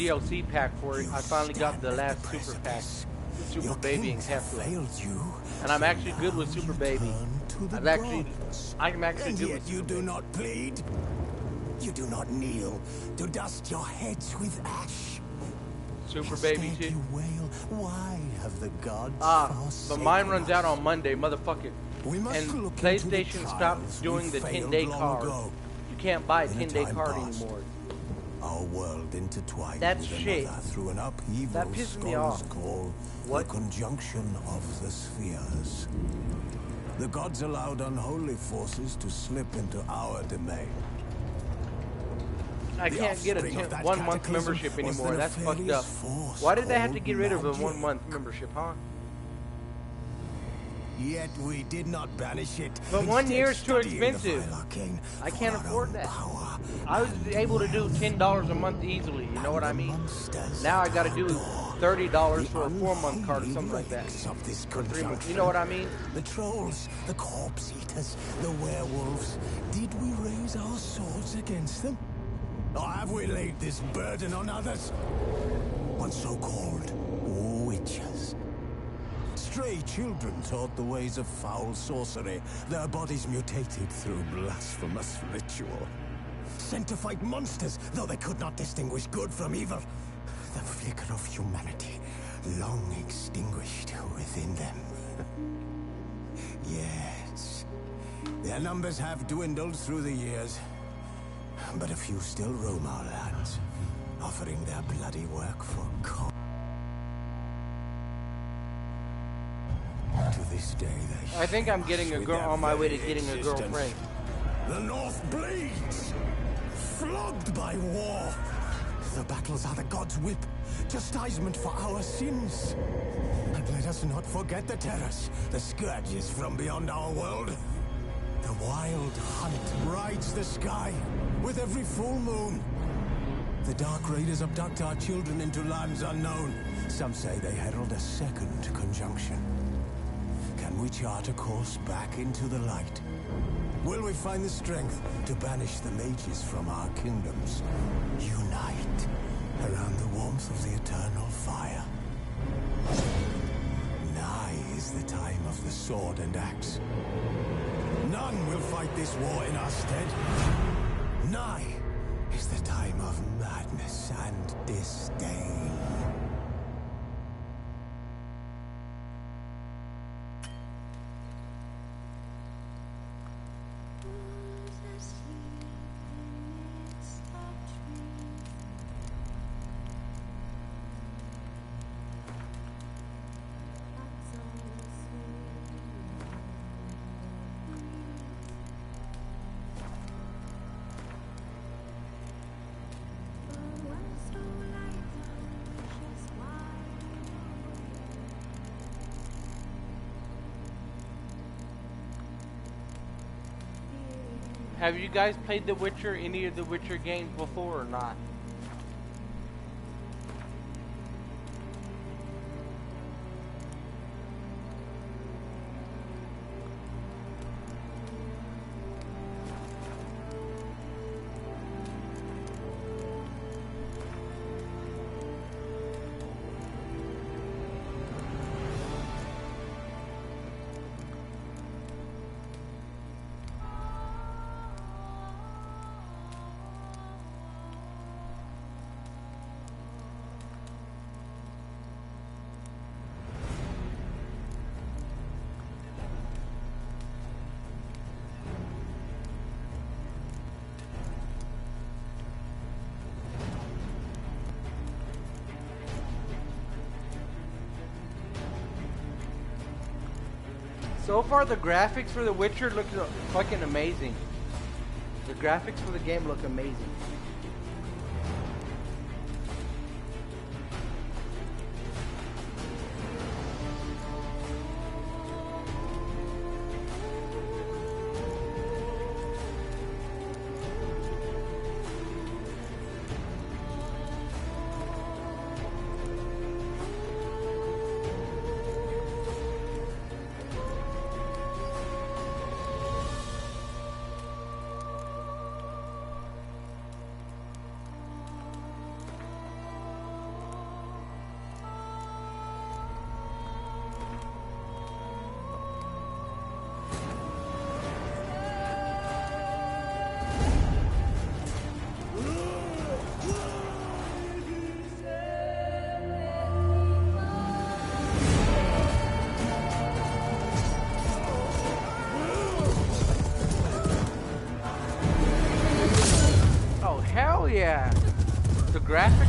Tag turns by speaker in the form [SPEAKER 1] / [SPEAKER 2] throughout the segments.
[SPEAKER 1] DLC pack for it. I finally got the last super pack, Super Baby and Kefla. And I'm actually good with Super Baby. I'm actually good with
[SPEAKER 2] you do not plead. You do not kneel to dust your heads with ash.
[SPEAKER 1] Super Baby too.
[SPEAKER 2] You wail, why have the gods
[SPEAKER 1] but mine runs out on Monday, motherfucker. And PlayStation stopped doing the 10-day card. You can't buy a 10-day card anymore.
[SPEAKER 2] Our world intertwined
[SPEAKER 1] That's
[SPEAKER 2] with
[SPEAKER 1] shit.
[SPEAKER 2] through an upheaval
[SPEAKER 1] That pisses me off.
[SPEAKER 2] Call
[SPEAKER 1] What?
[SPEAKER 2] The conjunction of the spheres. The gods allowed unholy forces to slip into our domain.
[SPEAKER 1] I can't get a 1-month membership anymore. That's fucked up. Why did they have to get rid of a 1-month membership, huh?
[SPEAKER 2] Yet we did not banish it.
[SPEAKER 1] But 1 year is too expensive. I can't afford that. I was able to do $10 a month easily. You know what I mean? Now I got to do $30 for a 4-month card or something like that. For 3 months. You know what I mean?
[SPEAKER 2] The trolls, the corpse eaters, the werewolves. Did we raise our swords against them? Or have we laid this burden on others? On so-called witches. Stray children taught the ways of foul sorcery. Their bodies mutated through blasphemous ritual. Sent to fight monsters, though they could not distinguish good from evil. The flicker of humanity, long extinguished within them. Yes, their numbers have dwindled through the years. But a few still roam our lands, offering their bloody work for God. To this day, they
[SPEAKER 1] I think I'm getting a girl on my way to getting a girlfriend.
[SPEAKER 2] The North bleeds, flogged by war. The battles are the gods' whip, chastisement for our sins. And let us not forget the terrors, the scourges from beyond our world. The wild hunt rides the sky with every full moon. The Dark Raiders abduct our children into lands unknown. Some say they herald a second conjunction. Can we chart a course back into the light? Will we find the strength to banish the mages from our kingdoms? Unite around the warmth of the eternal fire. Nigh is the time of the sword and axe. None will fight this war in our stead. Nigh is the time of madness and disdain.
[SPEAKER 1] Have you guys played The Witcher, any of the Witcher games before or not? So far, the graphics for The Witcher look fucking amazing. The graphics for the game look amazing.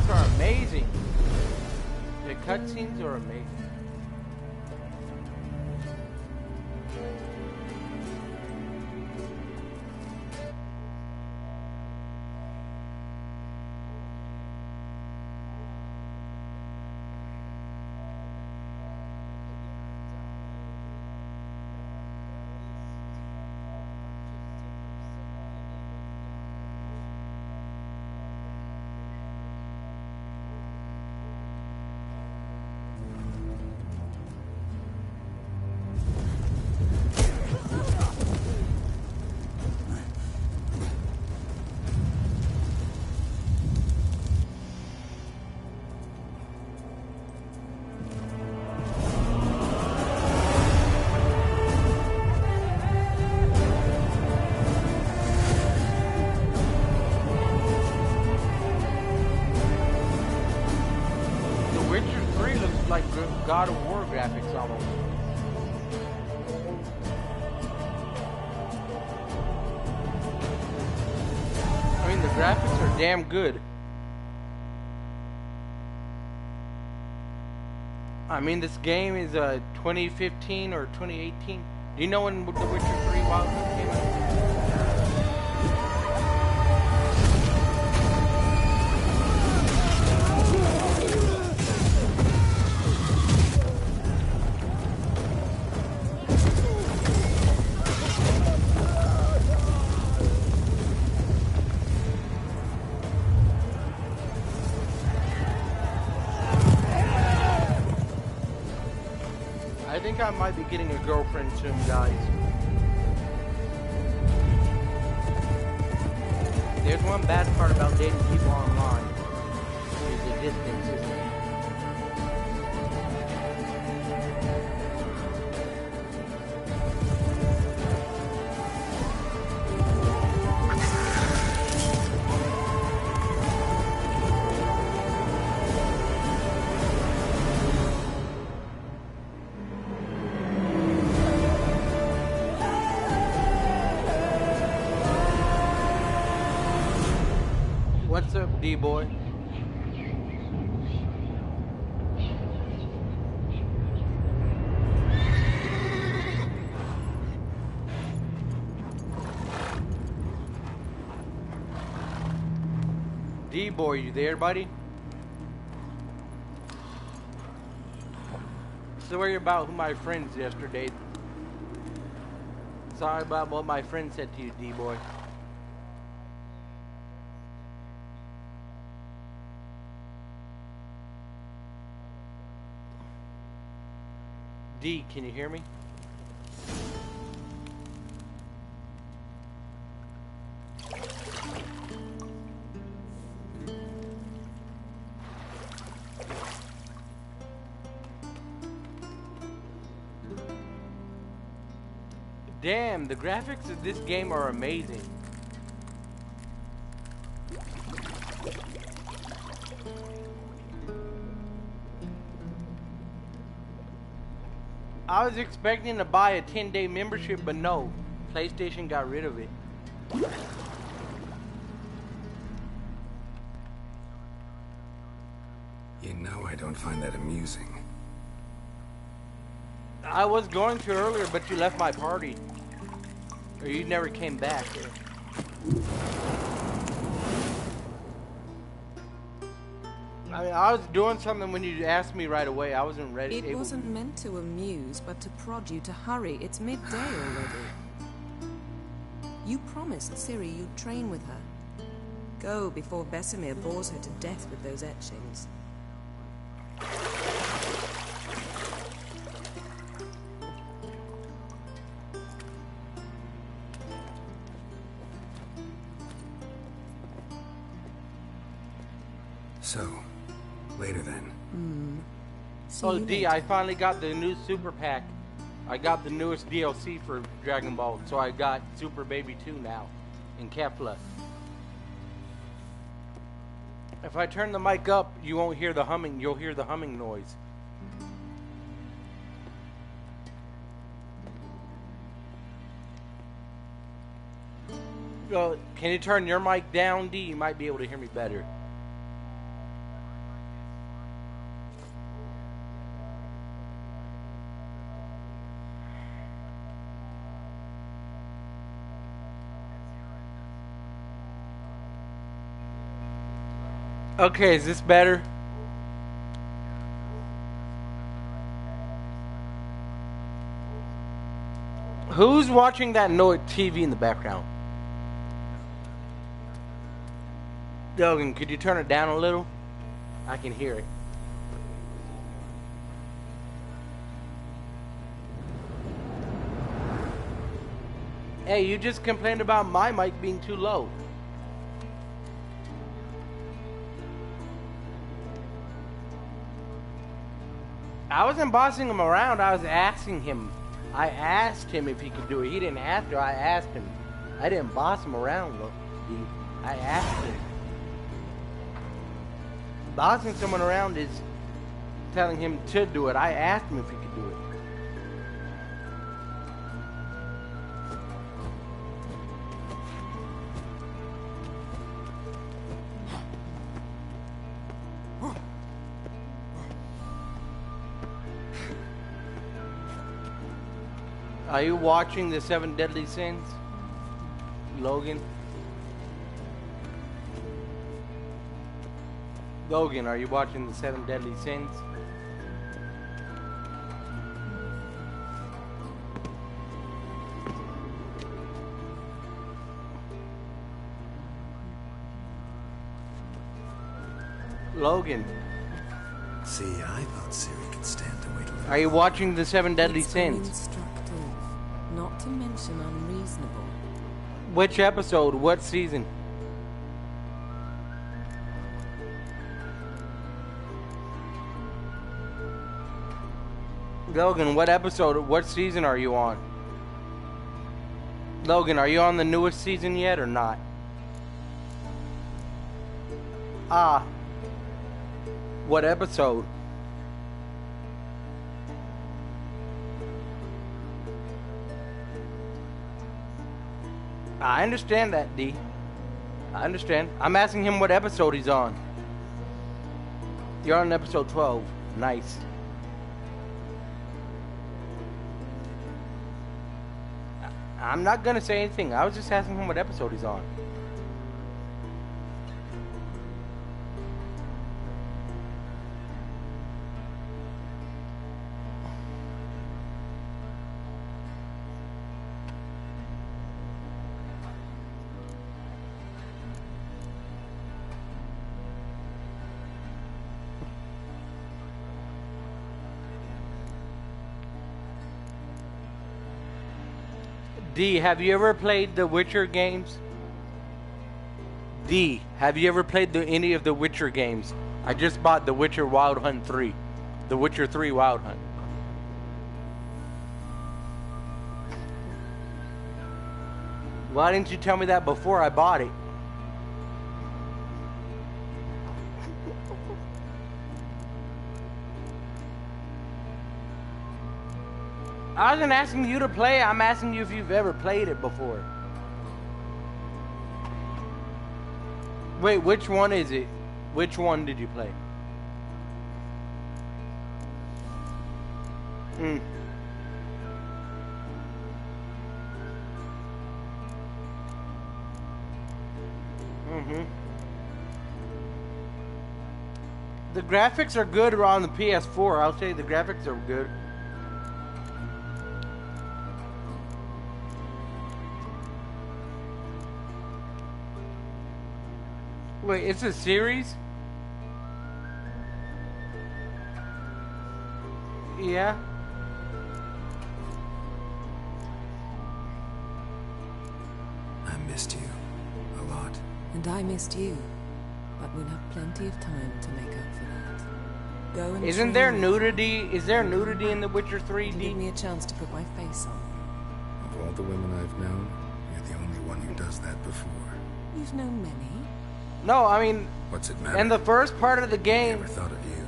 [SPEAKER 1] graphics are amazing. The cutscenes are amazing. Like God of War graphics almost. I mean, the graphics are damn good. I mean, this game is 2015 or 2018. Do you know when The Witcher 3 Wild Hunt came out? I think I might be getting a girlfriend soon, guys. There's one bad part about dating people online. Is the distance, isn't it? What's up, D-boy? D-boy, you there, buddy? Sorry about who my friends yesterday. Sorry about what my friend said to you, D-boy. D, can you hear me? Damn, the graphics of this game are amazing. I was expecting to buy a 10-day membership, but no. PlayStation got rid of it.
[SPEAKER 3] You know I don't find that amusing.
[SPEAKER 1] I was going to earlier, but you left my party. Or you never came back. I mean, I was doing something when you asked me right away. I wasn't ready.
[SPEAKER 4] It wasn't meant to amuse, but to prod you to hurry. It's midday already. You promised Ciri you'd train with her. Go before Vesemir bores her to death with those etchings.
[SPEAKER 3] So, later then.
[SPEAKER 1] Oh, D, I finally got the new Super Pack. I got the newest DLC for Dragon Ball, so I got Super Baby 2 now in Kefla. If I turn the mic up, you won't hear the humming. You'll hear the humming noise. Can you turn your mic down, D? You might be able to hear me better. Okay, is this better? Who's watching that TV in the background? Dogan, could you turn it down a little? I can hear it. Hey, you just complained about my mic being too low. I wasn't bossing him around, I was asking him. I asked him if he could do it. He didn't have to, I asked him. I didn't boss him around, though. I asked him. Bossing someone around is telling him to do it. I asked him if he could do it. Are you watching the 7 Deadly Sins, Logan? Logan, are you watching the 7 Deadly Sins? Logan.
[SPEAKER 3] See, I thought Siri could stand to wait a little.
[SPEAKER 1] Are you watching the 7 Deadly
[SPEAKER 4] It's
[SPEAKER 1] Sins?
[SPEAKER 4] instructive, not to mention unreasonable.
[SPEAKER 1] Which episode? What season? Logan, what episode? What season are you on? Logan, are you on the newest season yet or not? Ah. What episode? I understand that, D. I understand. I'm asking him what episode he's on. You're on episode 12. Nice. I'm not gonna say anything. I was just asking him what episode he's on. D, have you ever played the Witcher games? D, have you ever played any of the Witcher games? I just bought The Witcher Wild Hunt 3. The Witcher 3 Wild Hunt. Why didn't you tell me that before I bought it? I wasn't asking you to play, I'm asking you if you've ever played it before. Wait, which one is it? Which one did you play? The graphics are good on the PS4. I'll say the graphics are good. Wait, it's a series? Yeah.
[SPEAKER 3] I missed you a lot.
[SPEAKER 4] And I missed you. But we'll have plenty of time to make up for that. Go and
[SPEAKER 1] Isn't
[SPEAKER 4] train
[SPEAKER 1] there
[SPEAKER 4] with
[SPEAKER 1] nudity? Is there nudity in The Witcher
[SPEAKER 4] and
[SPEAKER 1] 3D?
[SPEAKER 4] give me a chance to put my face on.
[SPEAKER 3] Of all the women I've known, you're the only one who does that before.
[SPEAKER 4] You've known many.
[SPEAKER 1] No, I mean,
[SPEAKER 3] What's it matter?
[SPEAKER 1] in the first part of the
[SPEAKER 3] I
[SPEAKER 1] game,
[SPEAKER 3] never thought of you.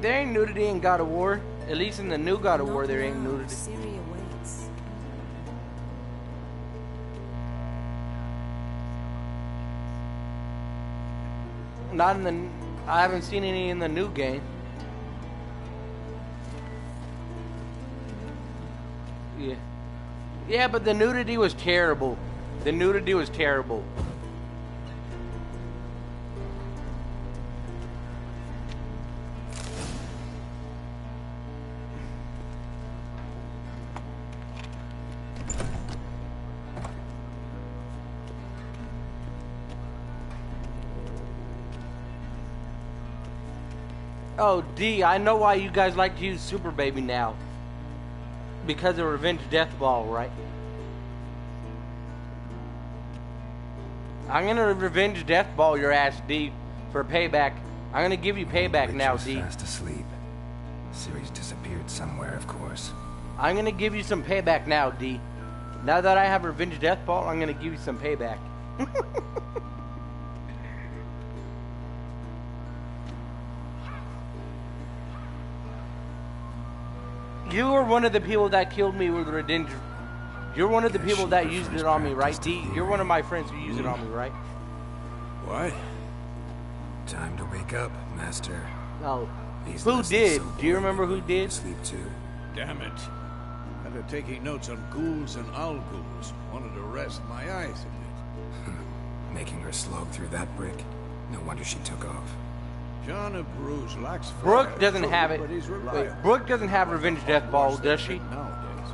[SPEAKER 1] there ain't nudity in God of War. At least in the new God of War,
[SPEAKER 4] Not
[SPEAKER 1] there ain't
[SPEAKER 4] now.
[SPEAKER 1] nudity.
[SPEAKER 4] Ciri awaits.
[SPEAKER 1] Not in the. I haven't seen any in the new game. Yeah. Yeah, but the nudity was terrible. The nudity was terrible. Oh, D, I know why you guys like to use Super Baby now. Because of Revenge Death Ball, right? I'm gonna Revenge Death Ball your ass, D, for payback. I'm gonna give you payback now, D.
[SPEAKER 3] Fast asleep. Ciri's disappeared somewhere, of course.
[SPEAKER 1] I'm gonna give you some payback now, D. Now that I have Revenge Death Ball, I'm gonna give you some payback. You were one of the people that killed me with Revenge. You're one of the people that used it on me, right, D? You're one of my friends who used it on me, right?
[SPEAKER 3] What? Time to wake up, Master.
[SPEAKER 1] No. Who did? Do you remember who did?
[SPEAKER 3] Sleep too.
[SPEAKER 5] Damn it. After taking notes on ghouls and owl ghouls, wanted to rest my eyes a bit.
[SPEAKER 3] Making her slog through that brick? No wonder she took off.
[SPEAKER 5] John of Bruges lacks
[SPEAKER 1] Brooke
[SPEAKER 5] fire,
[SPEAKER 1] doesn't have it.
[SPEAKER 5] but he's
[SPEAKER 1] Wait,
[SPEAKER 5] reliable.
[SPEAKER 1] Brooke doesn't have Revenge Death Ball, does she?
[SPEAKER 5] Nowadays.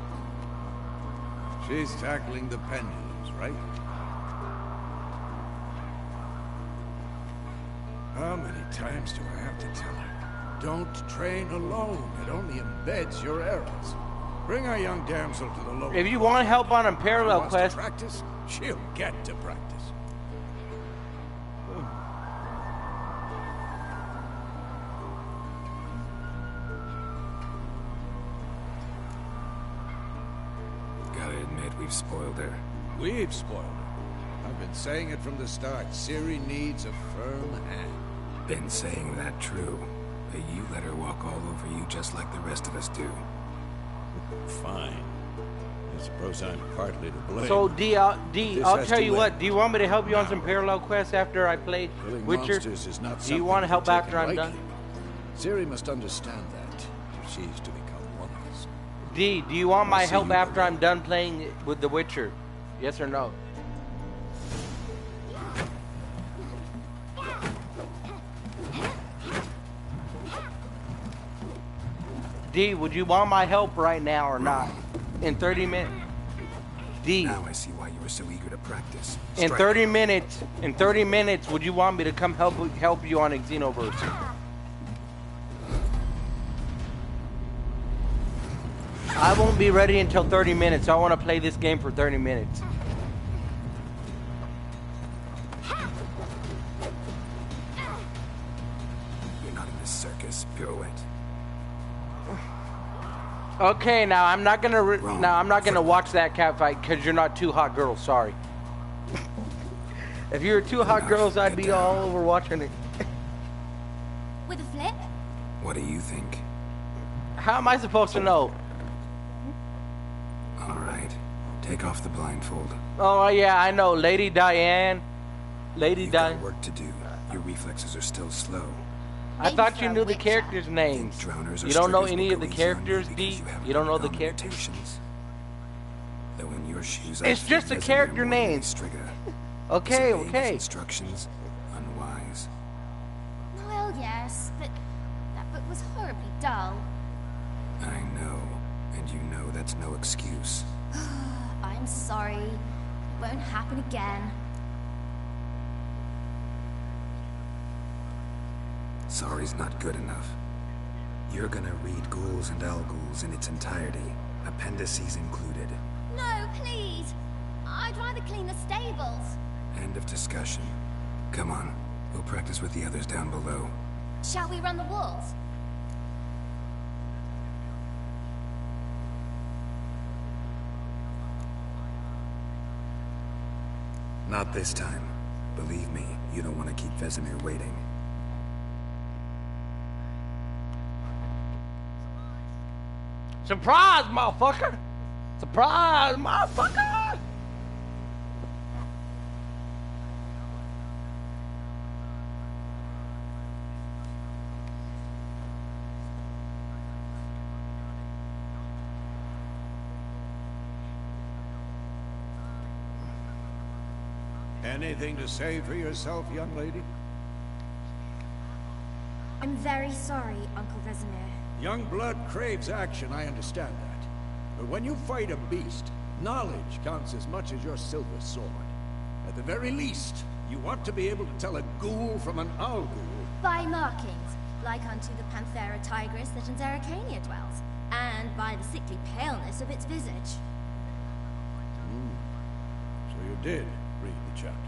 [SPEAKER 5] She's tackling the pendulums, right? How many times do I have to tell her? Don't train alone. It only embeds your errors. Bring our young damsel to the lower.
[SPEAKER 1] If you want help on a parallel
[SPEAKER 5] Wants to
[SPEAKER 1] quest,
[SPEAKER 5] practice, she'll get to practice.
[SPEAKER 3] Gotta admit, we've spoiled her.
[SPEAKER 5] We've spoiled her. I've been saying it from the start. Ciri needs a firm hand.
[SPEAKER 3] Been saying that true. But you let her walk all over you just like the rest of us do.
[SPEAKER 5] Fine. I suppose I'm partly to blame.
[SPEAKER 1] so D, I'll
[SPEAKER 5] has
[SPEAKER 1] tell
[SPEAKER 5] to
[SPEAKER 1] you
[SPEAKER 5] wait.
[SPEAKER 1] what. Do you want me to help you on some parallel quests after I play
[SPEAKER 5] Killing
[SPEAKER 1] Witcher?
[SPEAKER 5] monsters is not
[SPEAKER 1] Do you want to help
[SPEAKER 5] something
[SPEAKER 1] after I'm
[SPEAKER 5] taken
[SPEAKER 1] done?
[SPEAKER 5] lightly. Ciri must understand that if she's to become one of us.
[SPEAKER 1] D, do you want my
[SPEAKER 5] I'll see
[SPEAKER 1] help
[SPEAKER 5] you
[SPEAKER 1] after
[SPEAKER 5] later.
[SPEAKER 1] I'm done playing with The Witcher? Yes or no? D, would you want my help right now or not? In 30 minutes. D,
[SPEAKER 3] Now I see why you were so eager to practice.
[SPEAKER 1] in
[SPEAKER 3] Strike.
[SPEAKER 1] 30 minutes, would you want me to come help you on Xenoverse? I won't be ready until 30 minutes. I want to play this game for 30 minutes.
[SPEAKER 3] You're not in this circus, pirouette.
[SPEAKER 1] Okay, now I'm not gonna
[SPEAKER 3] Wrong.
[SPEAKER 1] now I'm not gonna watch that cat fight because you're not two hot girls. Sorry. If you were two hot
[SPEAKER 3] Enough.
[SPEAKER 1] girls, I'd
[SPEAKER 3] Get
[SPEAKER 1] be
[SPEAKER 3] down.
[SPEAKER 1] all over watching it.
[SPEAKER 6] With a flip?
[SPEAKER 3] What do you think?
[SPEAKER 1] How am I supposed to know?
[SPEAKER 3] All right. Take off the blindfold.
[SPEAKER 1] Oh yeah, I know, Lady Diane. Lady
[SPEAKER 3] You've got
[SPEAKER 1] Diane.
[SPEAKER 3] work to do. Your reflexes are still slow.
[SPEAKER 1] I
[SPEAKER 6] Maybe
[SPEAKER 1] thought
[SPEAKER 6] for
[SPEAKER 1] you
[SPEAKER 6] a
[SPEAKER 1] knew the
[SPEAKER 6] witcher.
[SPEAKER 1] characters' names.
[SPEAKER 3] Drowners or
[SPEAKER 1] You don't know
[SPEAKER 3] striggers
[SPEAKER 1] any
[SPEAKER 3] will
[SPEAKER 1] of the
[SPEAKER 3] go easy on you
[SPEAKER 1] characters,
[SPEAKER 3] because
[SPEAKER 1] D?
[SPEAKER 3] haven't
[SPEAKER 1] You don't know the
[SPEAKER 3] undergone
[SPEAKER 1] characters?
[SPEAKER 3] mutations. Though in your shoes,
[SPEAKER 1] It's
[SPEAKER 3] I'd
[SPEAKER 1] just
[SPEAKER 3] feel
[SPEAKER 1] a
[SPEAKER 3] Vesemir
[SPEAKER 1] character
[SPEAKER 3] more than
[SPEAKER 1] name.
[SPEAKER 3] any Strigger.
[SPEAKER 1] Okay,
[SPEAKER 3] Disobeying his
[SPEAKER 1] okay.
[SPEAKER 3] Instructions, unwise.
[SPEAKER 6] Well, yes, but that book was horribly dull.
[SPEAKER 3] I know, and you know that's no excuse.
[SPEAKER 6] I'm sorry. It won't happen again.
[SPEAKER 3] Sorry's not good enough. You're gonna read Ghouls and Ghouls in its entirety, appendices included.
[SPEAKER 6] No, please. I'd rather clean the stables.
[SPEAKER 3] End of discussion. Come on, we'll practice with the others down below.
[SPEAKER 6] Shall we run the walls?
[SPEAKER 3] Not this time. Believe me, you don't want to keep Vesemir waiting.
[SPEAKER 1] Surprise, motherfucker! Surprise, motherfucker!
[SPEAKER 5] Anything to say for yourself, young lady?
[SPEAKER 6] I'm very sorry, Uncle Vesemir.
[SPEAKER 5] Young blood craves action, I understand that. But when you fight a beast, knowledge counts as much as your silver sword. At the very least, you want to be able to tell a ghoul from an owl ghoul.
[SPEAKER 6] By markings, like unto the Panthera tigris that in Zerrikania dwells, and by the sickly paleness of its visage.
[SPEAKER 5] So you did read the chapter.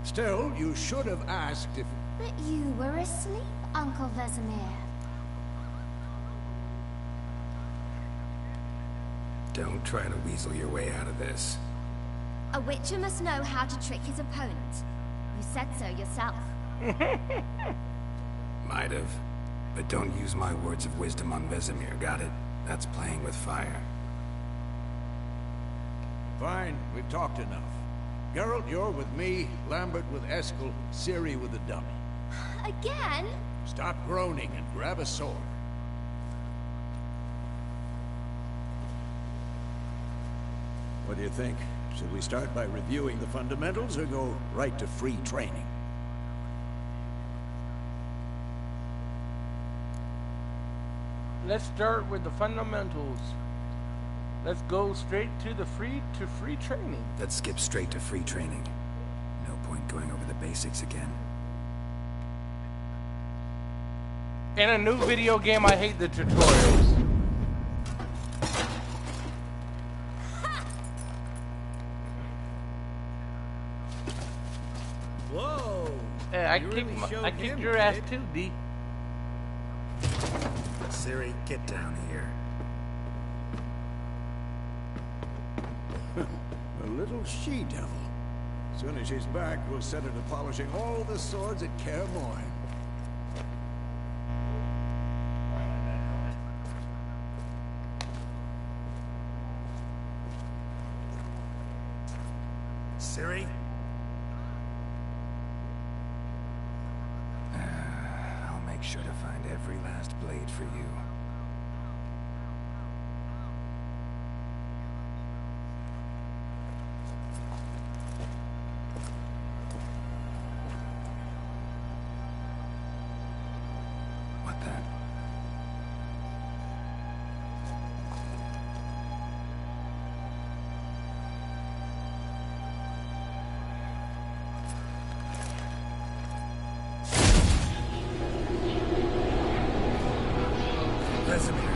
[SPEAKER 5] Still, you should have asked if...
[SPEAKER 6] But you were asleep, Uncle Vesemir.
[SPEAKER 3] Don't try to weasel your way out of this.
[SPEAKER 6] A witcher must know how to trick his opponent. You said so yourself.
[SPEAKER 3] Might have. But don't use my words of wisdom on Vesemir, got it? That's playing with fire.
[SPEAKER 5] Fine, we've talked enough. Geralt, you're with me, Lambert with Eskel, Ciri with the dummy.
[SPEAKER 6] Again?
[SPEAKER 5] Stop groaning and grab a sword. What do you think? Should we start by reviewing the fundamentals or go right to free training?
[SPEAKER 1] Let's start with the fundamentals. Let's go straight to the free training.
[SPEAKER 3] Let's skip straight to free training. No point going over the basics again.
[SPEAKER 1] In a new video game, I hate the tutorials.
[SPEAKER 5] Whoa!
[SPEAKER 1] Hey, I kicked your ass too, D.
[SPEAKER 3] Ciri, get down here.
[SPEAKER 5] A little she-devil. As soon as she's back, we'll set her to polishing all the swords at Kaer Morhen.
[SPEAKER 3] Ciri? I'll make sure to find every last blade for you. What the? Vesemir.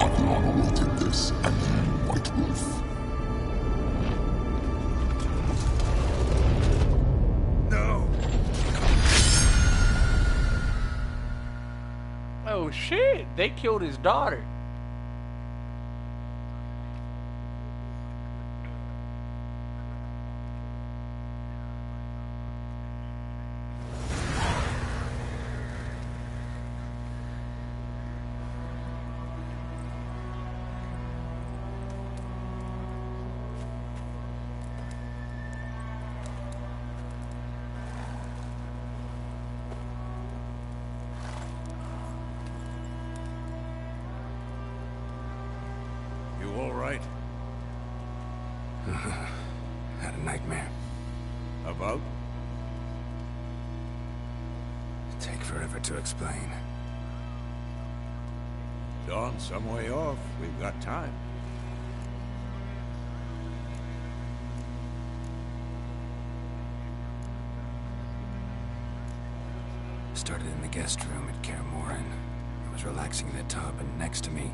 [SPEAKER 7] Adriana will take this, and you, White Wolf.
[SPEAKER 3] No!
[SPEAKER 1] Oh shit! They killed his daughter.
[SPEAKER 5] You all right?
[SPEAKER 3] Had a nightmare.
[SPEAKER 5] About?
[SPEAKER 3] Take forever to explain.
[SPEAKER 5] Dawn's some way off. We've got time.
[SPEAKER 3] Started in the guest room at Kaer Morhen. I was relaxing in the tub, and next to me,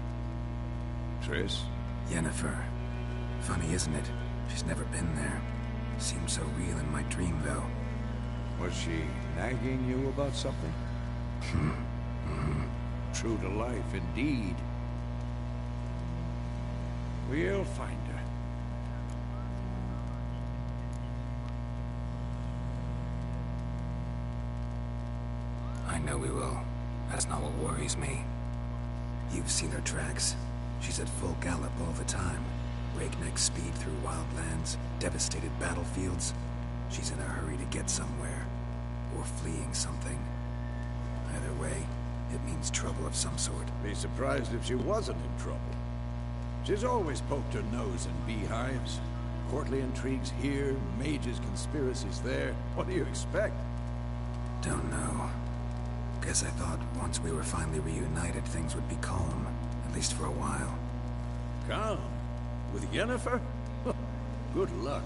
[SPEAKER 5] Triss?
[SPEAKER 3] Yennefer. Funny, isn't it? She's never been there. Seemed so real in my dream, though.
[SPEAKER 5] Was she nagging you about something? True to life, indeed. We'll find her.
[SPEAKER 3] I know we will. That's not what worries me. You've seen her tracks. She's at full gallop all the time. Breakneck speed through wildlands, devastated battlefields. She's in a hurry to get somewhere. Or fleeing something. Either way, it means trouble of some sort.
[SPEAKER 5] Be surprised if she wasn't in trouble. She's always poked her nose in beehives. Courtly intrigues here, mages' conspiracies there. What do you expect?
[SPEAKER 3] Don't know. Guess I thought once we were finally reunited, things would be calm. At least for a while.
[SPEAKER 5] Calm? With Yennefer? Good luck.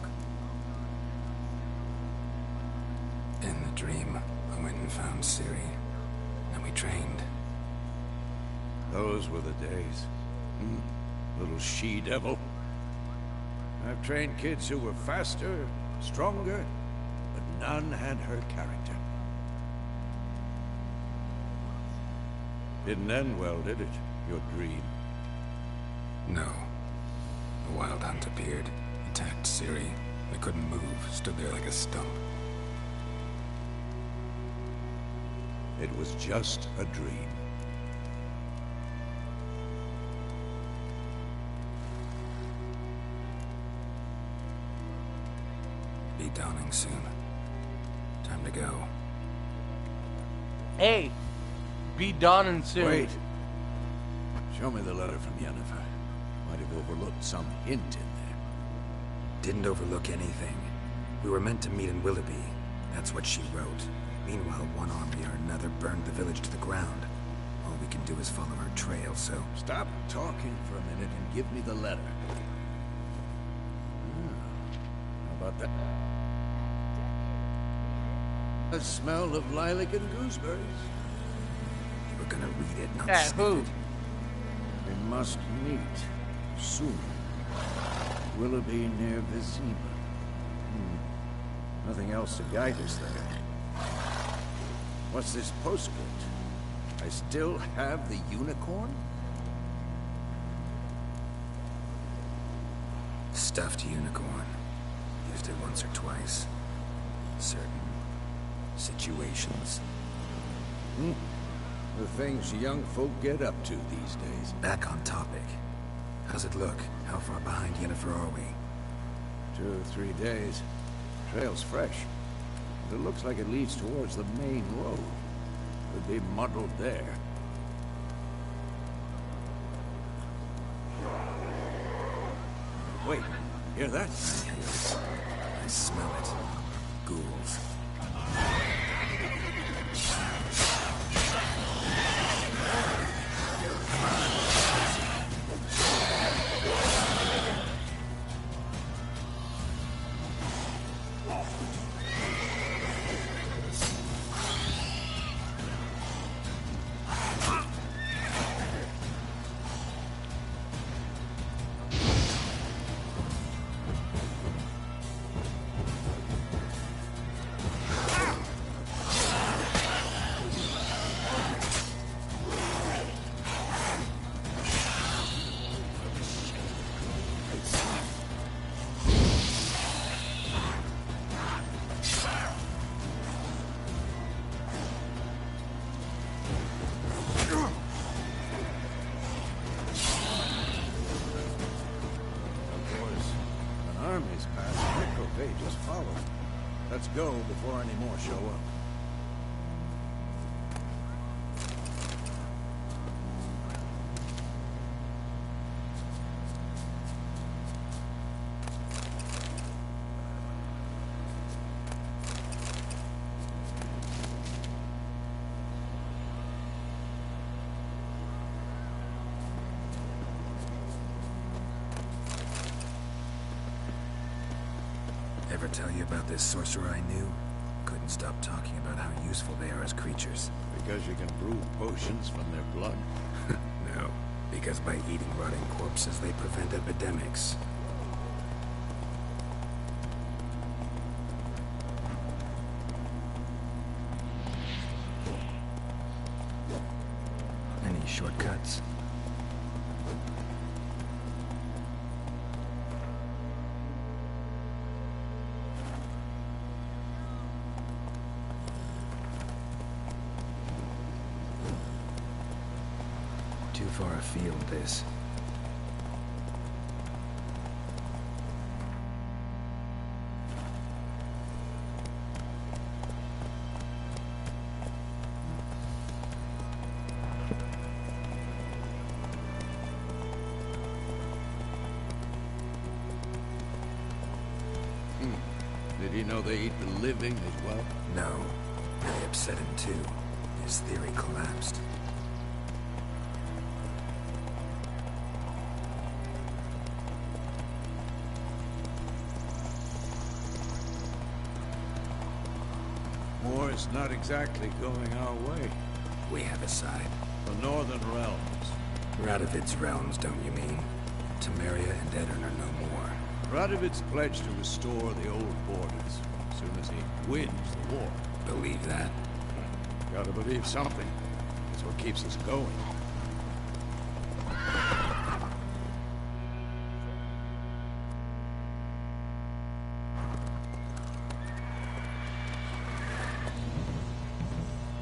[SPEAKER 3] In the dream, I went and found Ciri. And we trained.
[SPEAKER 5] Those were the days. Little she-devil. I've trained kids who were faster, stronger, but none had her character. Didn't end well, did it? Your dream?
[SPEAKER 3] No. The Wild Hunt appeared, attacked Ciri. I couldn't move, stood there like a stump.
[SPEAKER 5] It was just a dream.
[SPEAKER 3] Be dawning soon. Time to go.
[SPEAKER 1] Hey, be dawning soon.
[SPEAKER 5] Wait. Show me the letter from Yennefer. Might have overlooked some hint in there.
[SPEAKER 3] Didn't overlook anything. We were meant to meet in Willoughby. That's what she wrote. Meanwhile, one army or another burned the village to the ground. All we can do is follow her trail, so...
[SPEAKER 5] Stop talking for a minute and give me the letter. How about that? A smell of lilac and gooseberries.
[SPEAKER 3] We're gonna read it, not
[SPEAKER 1] Yeah,
[SPEAKER 3] sniff
[SPEAKER 1] who?
[SPEAKER 3] it.
[SPEAKER 5] We must meet soon. Willoughby near Vizima. Nothing else to guide us there. What's this postscript? I still have the unicorn?
[SPEAKER 3] Stuffed unicorn. Used it once or twice. Certain situations.
[SPEAKER 5] The things young folk get up to these days.
[SPEAKER 3] Back on topic. How's it look? How far behind Yennefer are we?
[SPEAKER 5] 2 or 3 days. Trail's fresh. But it looks like it leads towards the main road. Could be muddled there. Wait, hear that?
[SPEAKER 3] I smell it. Ghouls.
[SPEAKER 5] Just follow. Let's go before any more show up.
[SPEAKER 3] Ever tell you about this sorcerer I knew? Couldn't stop talking about how useful they are as creatures.
[SPEAKER 5] Because you can brew potions from their blood?
[SPEAKER 3] No, because by eating rotting corpses, they prevent epidemics. Any shortcuts? Too far afield, this.
[SPEAKER 5] You know they eat the living as well?
[SPEAKER 3] No. They upset him too. His theory collapsed.
[SPEAKER 5] War's not exactly going our way.
[SPEAKER 3] We have a side.
[SPEAKER 5] The Northern Realms.
[SPEAKER 3] Radovid's realms, don't you mean? Temeria and Edirn are no more.
[SPEAKER 5] Radovid's pledged to restore the old borders as soon as he wins the war.
[SPEAKER 3] Believe that?
[SPEAKER 5] Gotta believe something. That's what keeps us going.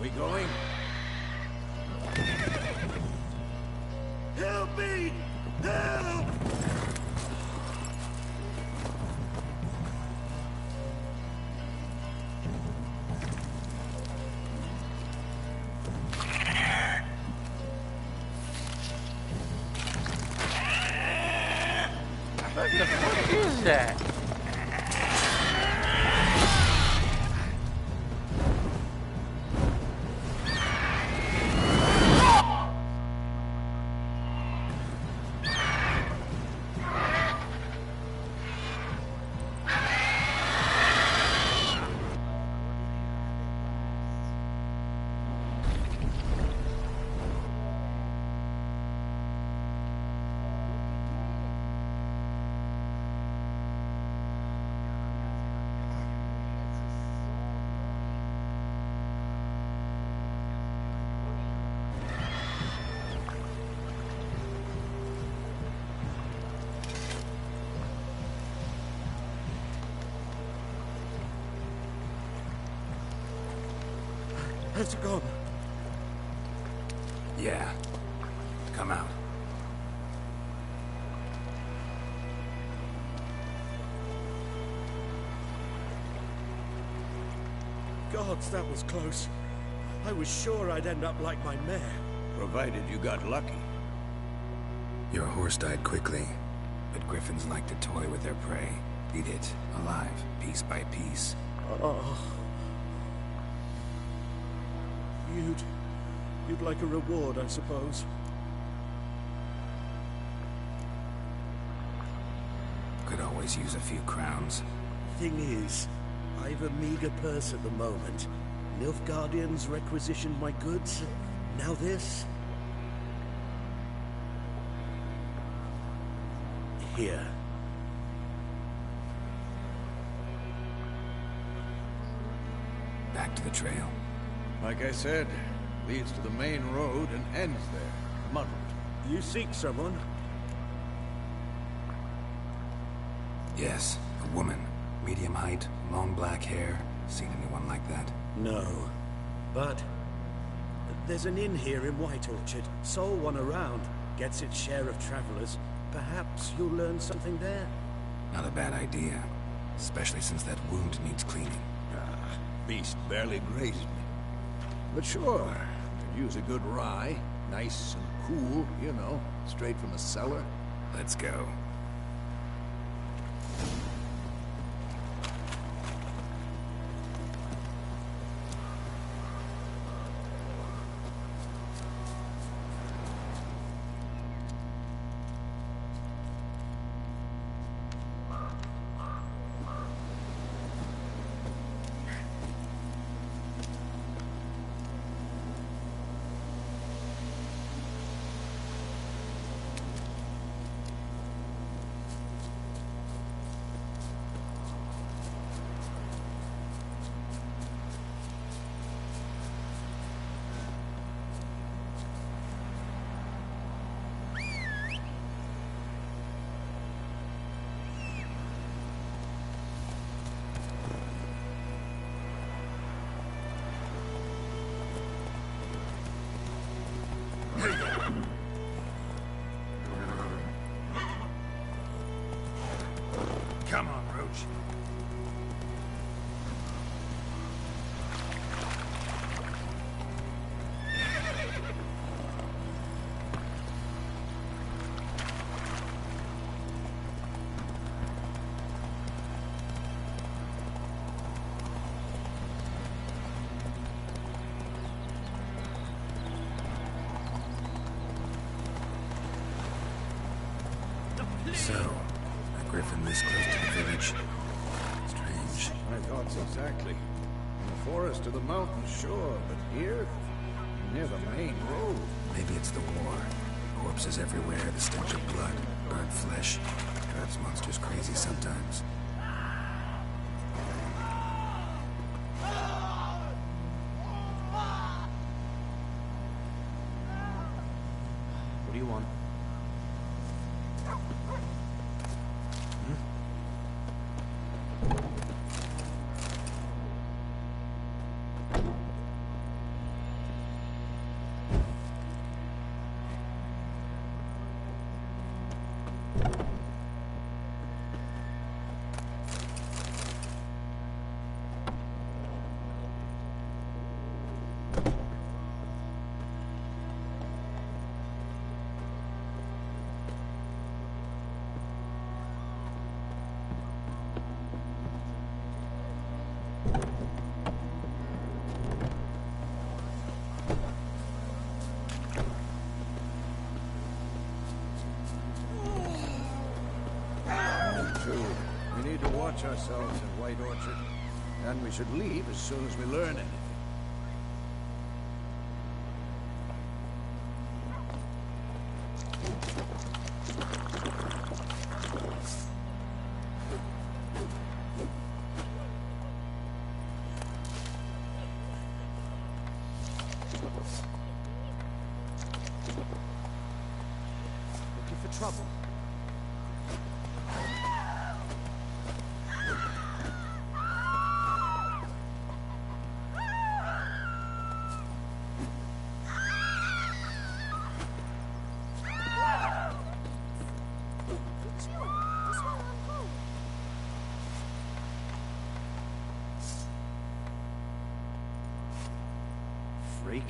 [SPEAKER 5] We going? Help me! Help!
[SPEAKER 1] What the fuck is that?
[SPEAKER 2] Has it gone?
[SPEAKER 3] Yeah. Come out.
[SPEAKER 2] Gods, that was close. I was sure I'd end up like my mare.
[SPEAKER 5] Provided you got lucky.
[SPEAKER 3] Your horse died quickly, but griffins like to toy with their prey. Eat it, alive, piece by piece.
[SPEAKER 2] Oh. You'd like a reward, I suppose.
[SPEAKER 3] Could always use a few crowns.
[SPEAKER 8] Thing is, I've a meager purse at the moment. Nilfgaardians requisitioned my goods. Now this. Here.
[SPEAKER 3] Back to the trail.
[SPEAKER 5] Like I said, leads to the main road and ends there. Muddled.
[SPEAKER 8] You seek someone?
[SPEAKER 3] Yes, a woman. Medium height, long black hair. Seen anyone like that?
[SPEAKER 8] No. But there's an inn here in White Orchard. Sole one around. Gets its share of travelers. Perhaps you'll learn something there.
[SPEAKER 3] Not a bad idea. Especially since that wound needs cleaning.
[SPEAKER 5] Ah, beast barely grazed me. But sure, could use a good rye. Nice and cool, you know, straight from the cellar.
[SPEAKER 3] Let's go.
[SPEAKER 5] Come on, Roach.
[SPEAKER 3] So, a griffin this close to the village. Strange.
[SPEAKER 5] My thoughts exactly. In the forest or the mountains, sure, but here? Near the main road.
[SPEAKER 3] Maybe it's the war. Corpses everywhere, the stench of blood, burnt flesh. Drives monsters crazy sometimes.
[SPEAKER 8] What do you want?
[SPEAKER 5] We need to watch ourselves in White Orchard, and we should leave as soon as we learn anything.
[SPEAKER 8] Looking for trouble? Freak.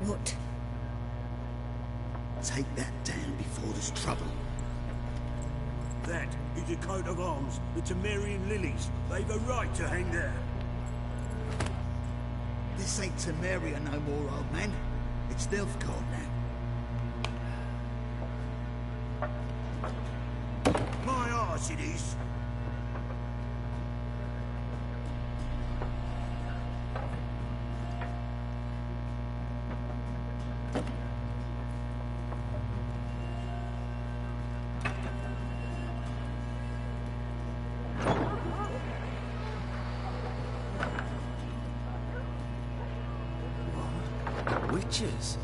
[SPEAKER 9] What? Take that down before there's trouble.
[SPEAKER 8] That is a coat of arms, the Temerian lilies. They've a right to hang there.
[SPEAKER 9] This ain't Temeria no more, old man. It's Nilfgaard now.
[SPEAKER 8] My arse it is.
[SPEAKER 9] Witches?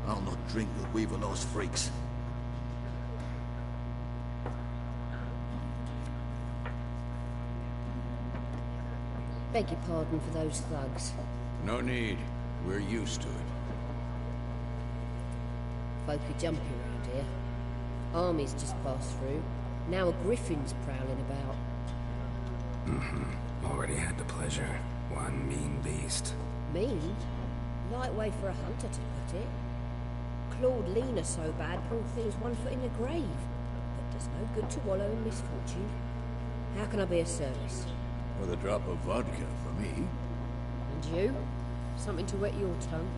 [SPEAKER 9] I'll not drink with weaver-lost freaks.
[SPEAKER 10] Beg your pardon for those thugs.
[SPEAKER 5] No need. We're used to it.
[SPEAKER 10] Folk are jumpy around here. Armies just passed through. Now a griffin's prowling about.
[SPEAKER 3] Already had the pleasure. One mean beast.
[SPEAKER 10] Mean? Lightweight for a hunter, to put it. Clawed Lena so bad, poor thing's 1 foot in the grave. But does no good to wallow in misfortune. How can I be of service?
[SPEAKER 5] With a drop of vodka for me.
[SPEAKER 10] And you? Something to wet your tongue?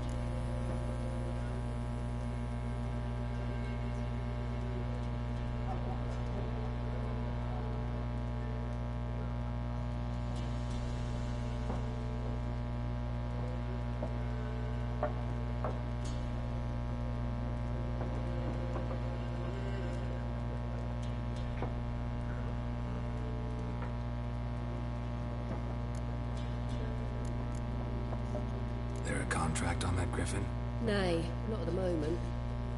[SPEAKER 3] There a contract on that griffin?
[SPEAKER 10] Nay, not at the moment.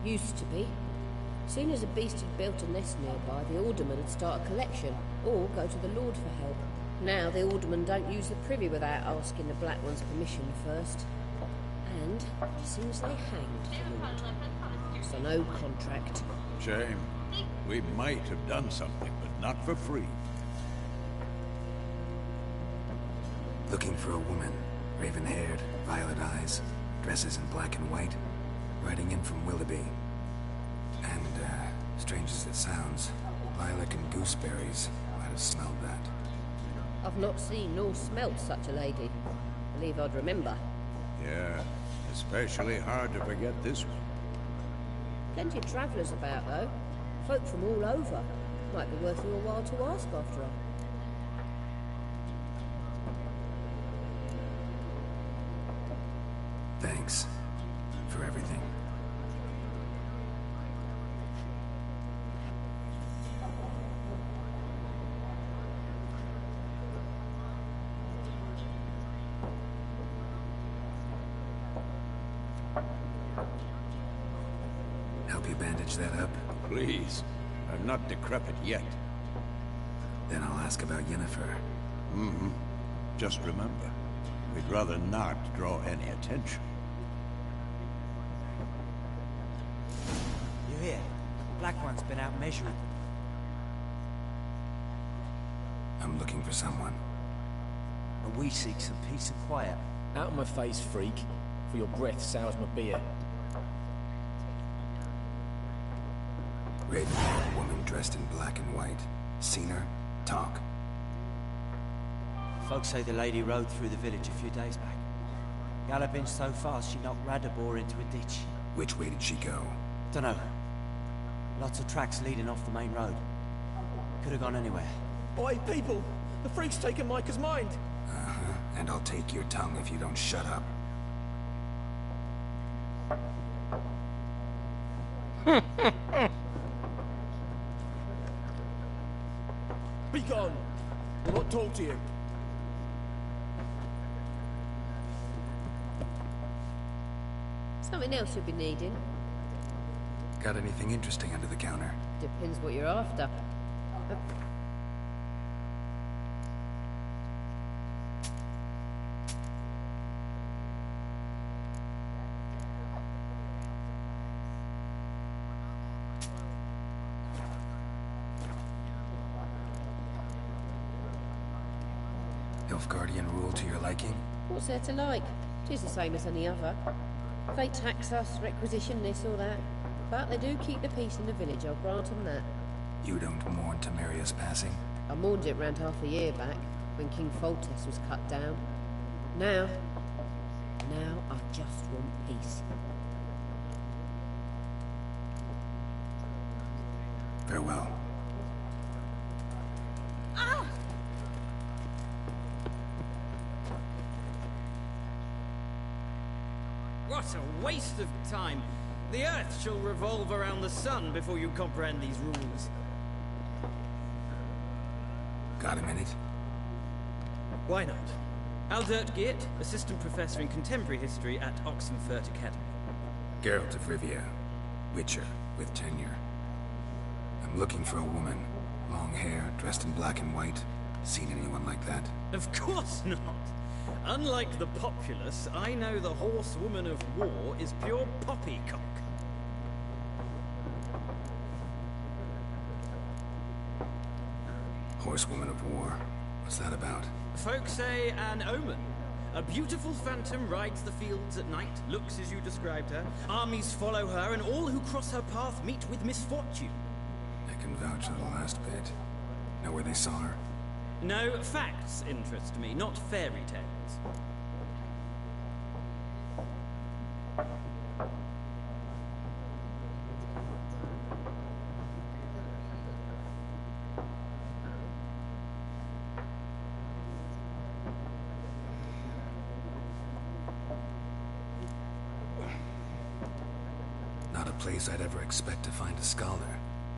[SPEAKER 10] Used to be. Soon as a beast had built a nest nearby, the alderman would start a collection, or go to the Lord for help. Now the alderman don't use the privy without asking the Black One's permission first. And it seems they hanged the Lord. So no contract.
[SPEAKER 5] Shame. We might have done something, but not for free.
[SPEAKER 3] Looking for a woman. Raven-haired, violet eyes, dresses in black and white. Riding in from Willoughby. And, strange as it sounds, lilac and gooseberries might have smelled that.
[SPEAKER 10] I've not seen nor smelt such a lady. Believe I'd remember.
[SPEAKER 5] Yeah, especially hard to forget this one.
[SPEAKER 10] Plenty of travellers about, though. Folk from all over. Might be worth your while to ask after her.
[SPEAKER 3] Thanks for everything. Help you bandage that up?
[SPEAKER 5] Please. I'm not decrepit yet.
[SPEAKER 3] Then I'll ask about Yennefer.
[SPEAKER 5] Mm-hmm. Just remember, we'd rather not draw any attention.
[SPEAKER 11] You hear? Black One's been out measuring.
[SPEAKER 3] I'm looking for someone.
[SPEAKER 11] And we seek some peace and quiet.
[SPEAKER 12] Out of my face, freak. For your breath sours my beer.
[SPEAKER 3] Raven-haired woman dressed in black and white. Seen her? Talk.
[SPEAKER 11] Folks say the lady rode through the village a few days back. Galloping so fast she knocked Radabor into a ditch.
[SPEAKER 3] Which way did she go?
[SPEAKER 11] Dunno. Lots of tracks leading off the main road. Could have gone anywhere.
[SPEAKER 12] Oi, people! The freak's taken Micah's mind!
[SPEAKER 3] Uh-huh. And I'll take your tongue if you don't shut up.
[SPEAKER 12] Be gone! We'll not talk to you.
[SPEAKER 10] Something else you'll be needing.
[SPEAKER 3] Got anything interesting under the counter?
[SPEAKER 10] Depends what you're after.
[SPEAKER 3] Nilfgaardian rule to your liking?
[SPEAKER 10] What's there to like? Tis the same as any other. They tax us, requisition this or that. But they do keep the peace in the village, I'll grant them that.
[SPEAKER 3] You don't mourn Temeria's passing?
[SPEAKER 10] I mourned it round half a year back, when King Foltest was cut down. Now I just want peace.
[SPEAKER 3] Farewell.
[SPEAKER 13] What a waste of time. The Earth shall revolve around the sun before you comprehend these rules.
[SPEAKER 3] Got a minute?
[SPEAKER 13] Why not? Aldert Geert, Assistant Professor in Contemporary History at Oxenfurt Academy.
[SPEAKER 3] Geralt of Rivia. Witcher, with tenure. I'm looking for a woman. Long hair, dressed in black and white. Seen anyone like that?
[SPEAKER 13] Of course not. Unlike the populace, I know the horsewoman of war is pure poppycock.
[SPEAKER 3] Horsewoman of war. What's that about?
[SPEAKER 13] Folk say an omen. A beautiful phantom rides the fields at night, looks as you described her. Armies follow her, and all who cross her path meet with misfortune.
[SPEAKER 3] I can vouch for the last bit. Know where they saw her?
[SPEAKER 13] No, facts interest me, not fairy tales.
[SPEAKER 3] Not a place I'd ever expect to find a scholar.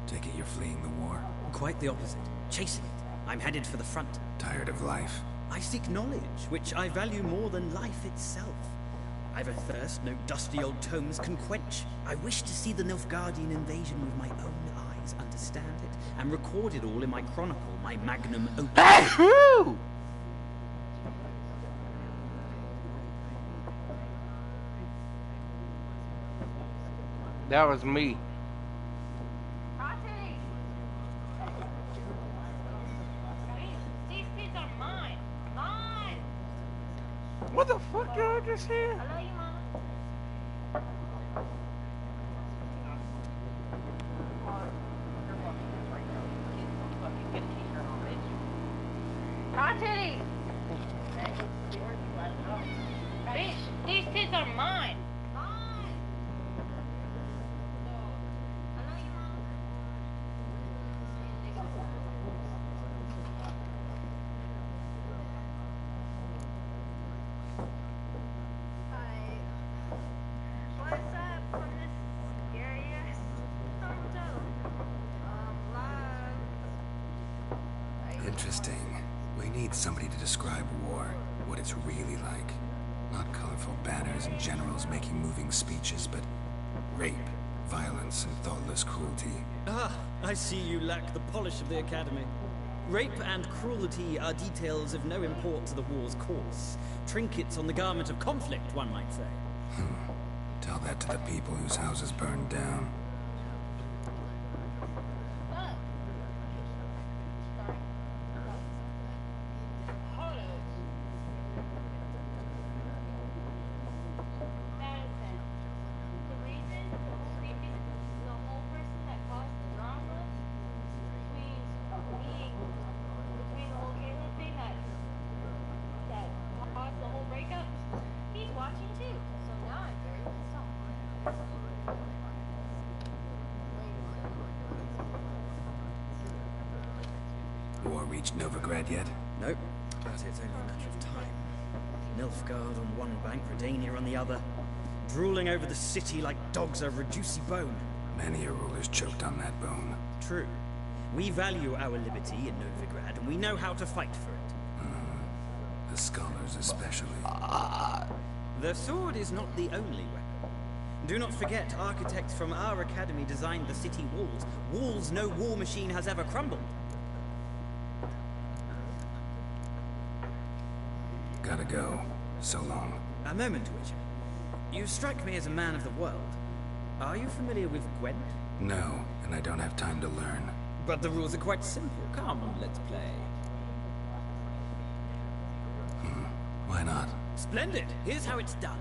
[SPEAKER 3] Take it you're fleeing the war?
[SPEAKER 13] Quite the opposite. Chasing it. I'm headed for the front.
[SPEAKER 3] Tired of life?
[SPEAKER 13] I seek knowledge, which I value more than life itself. I've a thirst no dusty old tomes can quench. I wish to see the Nilfgaardian invasion with my own eyes, understand it, and record it all in my chronicle, my magnum opus.
[SPEAKER 1] That was me.
[SPEAKER 6] These kids are mine. Mine.
[SPEAKER 1] What the fuck did I just hear?
[SPEAKER 6] I love you, Mama. Titties. These kids are mine. Mine. I love you, Mama. What's up from this scary ass hotel? Love.
[SPEAKER 3] Interesting. We need somebody to describe war, what it's really like. Not colorful banners and generals making moving speeches, but rape, violence, and thoughtless cruelty.
[SPEAKER 13] Ah, I see you lack the polish of the Academy. Rape and cruelty are details of no import to the war's course. Trinkets on the garment of conflict, one might say.
[SPEAKER 3] Tell that to the people whose houses burned down. War reached Novigrad yet?
[SPEAKER 13] Nope, but it's only a matter of time. Nilfgaard on one bank, Redania on the other, drooling over the city like dogs over a juicy bone.
[SPEAKER 3] Many a ruler's choked on that bone.
[SPEAKER 13] True. We value our liberty in Novigrad, and we know how to fight for it.
[SPEAKER 3] The scholars especially.
[SPEAKER 13] The sword is not the only weapon. Do not forget, architects from our academy designed the city walls. Walls no war machine has ever crumbled.
[SPEAKER 3] Gotta go. So long.
[SPEAKER 13] A moment, Witcher. You strike me as a man of the world. Are you familiar with Gwent?
[SPEAKER 3] No, and I don't have time to learn.
[SPEAKER 13] But the rules are quite simple. Come, let's play.
[SPEAKER 3] Why not?
[SPEAKER 13] Splendid. Here's how it's done.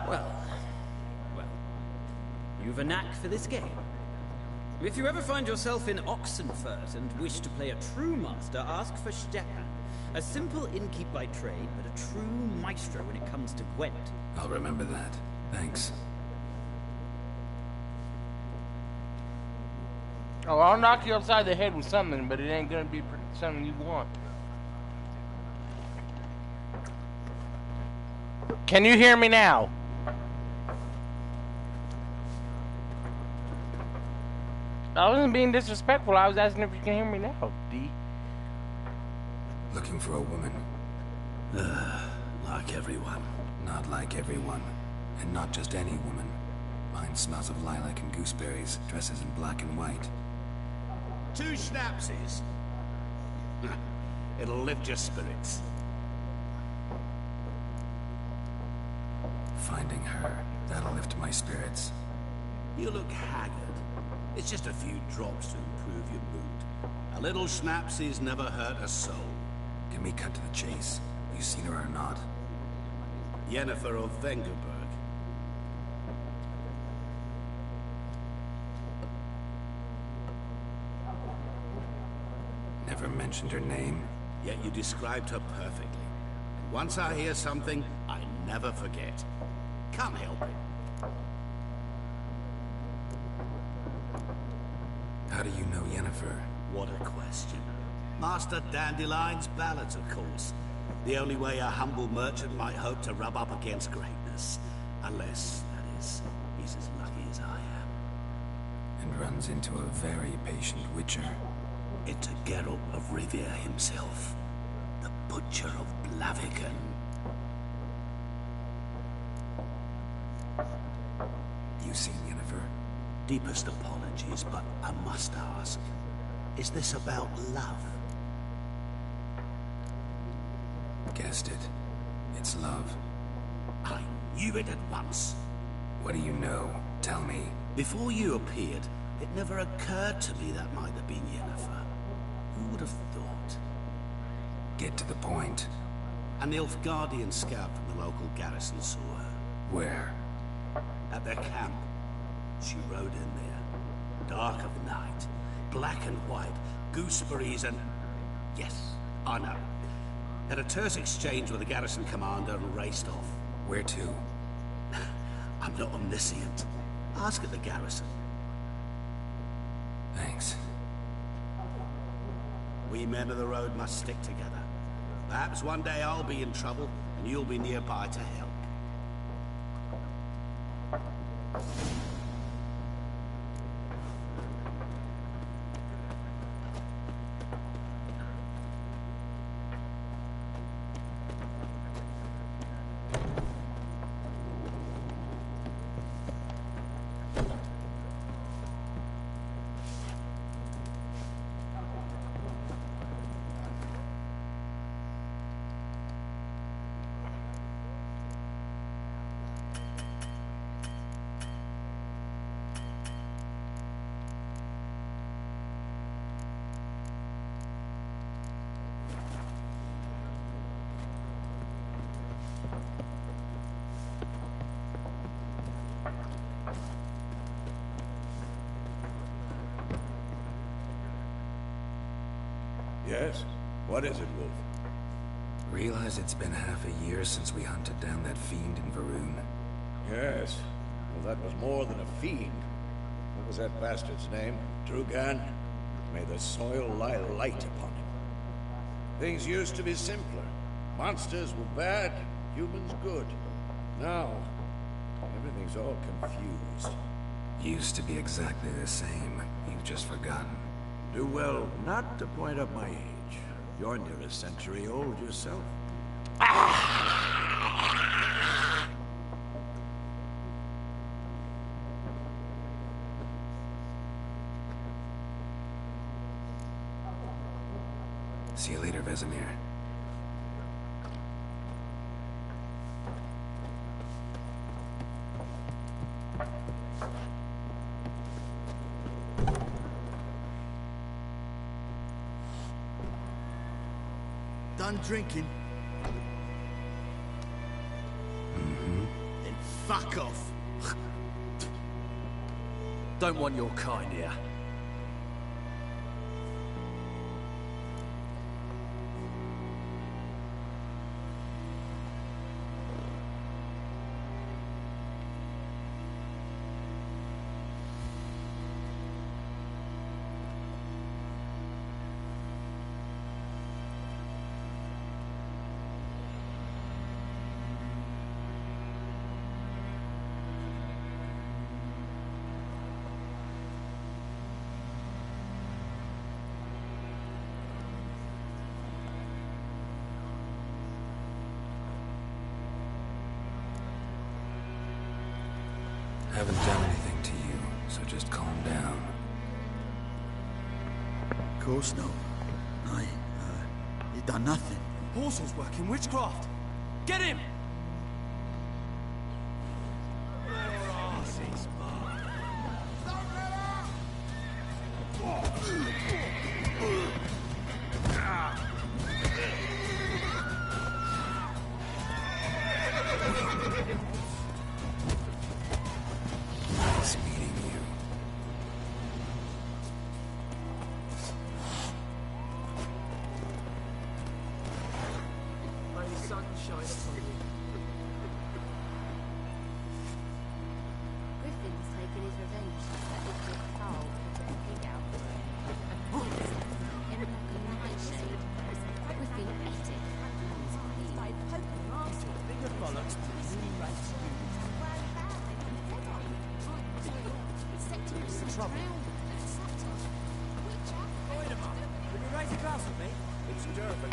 [SPEAKER 13] Well, you've a knack for this game. If you ever find yourself in Oxenfurt and wish to play a true master, ask for Stepan. A simple innkeep by trade, but a true maestro when it comes to Gwent.
[SPEAKER 3] I'll remember that. Thanks.
[SPEAKER 1] Oh, I'll knock you upside the head with something, but it ain't gonna be something you want. Can you hear me now? I wasn't being disrespectful. I was asking if you can hear me now, D.
[SPEAKER 3] Looking for a woman.
[SPEAKER 8] Like everyone.
[SPEAKER 3] Not like everyone. And not just any woman. Mine smells of lilac and gooseberries, dresses in black and white.
[SPEAKER 14] 2 schnapsies. It'll lift your spirits.
[SPEAKER 3] Finding her, that'll lift my spirits.
[SPEAKER 14] You look haggard. It's just a few drops to improve your mood. A little schnapsies never hurt a soul.
[SPEAKER 3] Can we cut to the chase? You seen her or not?
[SPEAKER 14] Yennefer of Vengerberg.
[SPEAKER 3] Never mentioned her name.
[SPEAKER 14] Yet you described her perfectly. And once I hear something, I never forget. Can't help it.
[SPEAKER 3] How do you know Yennefer?
[SPEAKER 14] What a question. Master Dandelion's ballads, of course. The only way a humble merchant might hope to rub up against greatness. Unless, that is, he's as lucky as I am.
[SPEAKER 3] And runs into a very patient witcher.
[SPEAKER 14] Into Geralt of Rivia himself. The Butcher of Blaviken.
[SPEAKER 3] You seen Yennefer?
[SPEAKER 14] Deepest apologies, but I must ask. Is this about love?
[SPEAKER 3] Guessed it. It's love.
[SPEAKER 14] I knew it at once.
[SPEAKER 3] What do you know? Tell me.
[SPEAKER 14] Before you appeared, it never occurred to me that might have been Yennefer. Who would have thought?
[SPEAKER 3] Get to the point.
[SPEAKER 14] An Nilfgaardian scout from the local garrison saw her.
[SPEAKER 3] Where?
[SPEAKER 14] At their camp. She rode in there. Dark of night. Black and white. Gooseberries and... Yes, I know. Had a terse exchange with the garrison commander and raced off.
[SPEAKER 3] Where to?
[SPEAKER 14] I'm not omniscient. Ask at the garrison.
[SPEAKER 3] Thanks.
[SPEAKER 14] We men of the road must stick together. Perhaps one day I'll be in trouble, and you'll be nearby to help.
[SPEAKER 5] Yes? What is it, Wolf?
[SPEAKER 3] Realize it's been half a year since we hunted down that fiend in Varun.
[SPEAKER 5] Yes. Well, that was more than a fiend. What was that bastard's name? Drugan? May the soil lie light upon him. Things used to be simpler. Monsters were bad, humans good. Now, everything's all confused.
[SPEAKER 3] Used to be exactly the same. You've just forgotten.
[SPEAKER 5] Do well not to point up my age. You're near a century old yourself.
[SPEAKER 3] See you later, Vesemir.
[SPEAKER 9] Done drinking?
[SPEAKER 3] Mm-hmm.
[SPEAKER 9] Then
[SPEAKER 12] Fuck off. Don't want your kind here.
[SPEAKER 3] I haven't done anything to you, so just calm down.
[SPEAKER 9] Of course not. You've done nothing.
[SPEAKER 12] Portal's working witchcraft. Get him!
[SPEAKER 3] Nice meeting you.
[SPEAKER 12] May the sun shine upon you.
[SPEAKER 6] Griffin's taken his revenge since that idiot Carl put a pig out for him. In a nightshade. Griffin ate it.
[SPEAKER 12] Bigger bollocks to the new race trouble. Wait a moment. Would you raise a glass with me? It's Durban.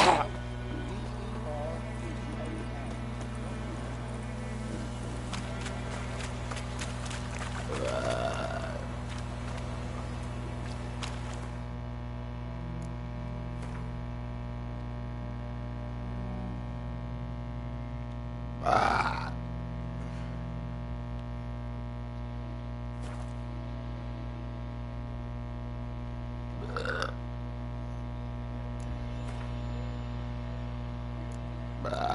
[SPEAKER 3] Bah.